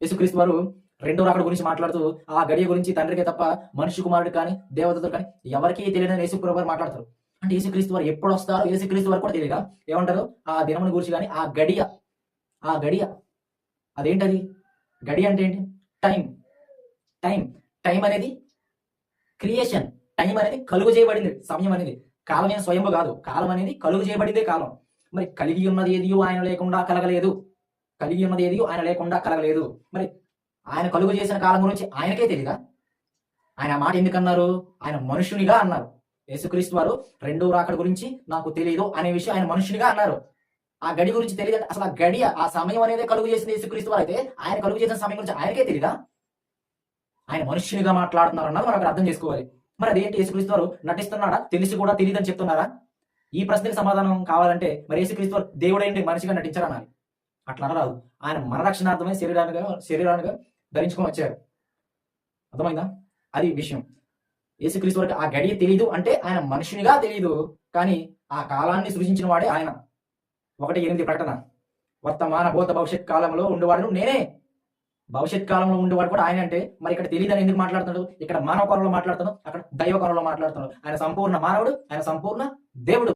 యేసుక్రీస్తు వారు రెండో రాకడ గురించి మాట్లాడుతూ ఆ గడియ గురించి తండ్రికే తప్ప మనిషి కుమారుడు కానీ దేవతలు కానీ ఎవరికీ తెలియదని యేసుప్రభు వారు మాట్లాడతారు. అంటే యేసుక్రీస్తు వారు ఎప్పుడు వస్తారో యేసుక్రీస్తు వారు కూడా తెలియదా? ఏమంటారు? ఆ దినమును గురించి కానీ ఆ గడియ, ఆ గడియ అదేంటది? గడియ అంటే ఏంటి? టైం. టైం టైం అనేది క్రియేషన్. టైం అనేది కలుగు చేయబడింది. సమయం అనేది కాలం ఏం స్వయంభు కాదు. కాలం అనేది కలుగు చేయబడిందే కాలం. మరి కలిగి ఉన్నది ఏదియో ఆయన లేకుండా కలగలేదు. కలిగి ఉన్నది ఏదియో ఆయన లేకుండా కలగలేదు. మరి ఆయన కలుగు చేసిన కాలం గురించి ఆయనకే తెలీదా? ఆయన ఆ మాట ఎందుకన్నారు? ఆయన మనుషునిగా అన్నారు. యేసుక్రీస్తు వారు రెండో రాకడ గురించి నాకు తెలియదు అనే విషయం ఆయన మనుషునిగా అన్నారు. ఆ గడి గురించి తెలియదు. అసలు ఆ గడియ, ఆ సమయం అనేది కలుగు చేసింది యేసుక్రీస్తు వారు అయితే ఆయన కలుగు చేసిన సమయం గురించి ఆయనకే తెలీదా? ఆయన మనుష్యునిగా మాట్లాడుతున్నారు అన్నది మనం అక్కడ అర్థం చేసుకోవాలి. మరి అదేంటి? యేసుక్రీస్తు వారు నటిస్తున్నాడా? తెలిసి కూడా తెలియదని చెప్తున్నారా? ఈ ప్రశ్నకి సమాధానం కావాలంటే మరి యేసుక్రీస్తు వారు దేవుడైంది మనిషిగా నటించారనాలి. అట్లా అనరాదు. ఆయన మన రక్షణార్థమై శరీరాలుగా ధరించుకొని వచ్చారు. అర్థమైందా? అది విషయం. యేసుక్రీస్తు వారికి ఆ గడియ తెలీదు అంటే ఆయన మనుషునిగా తెలియదు, కానీ ఆ కాలాన్ని సృజించిన వాడే ఆయన. 1:8 ప్రకటన. వర్తమాన భూత భవిష్యత్ కాలంలో ఉండేవాడు నేనే. భవిష్యత్ కాలంలో ఉండేవాడు కూడా ఆయన అంటే మరి ఇక్కడ తెలియదని ఎందుకు మాట్లాడుతున్నాడు? ఇక్కడ మానవ కోణంలో మాట్లాడుతున్నాడు, అక్కడ దైవ కోణంలో మాట్లాడుతున్నాడు. ఆయన సంపూర్ణ మానవుడు, ఆయన సంపూర్ణ దేవుడు.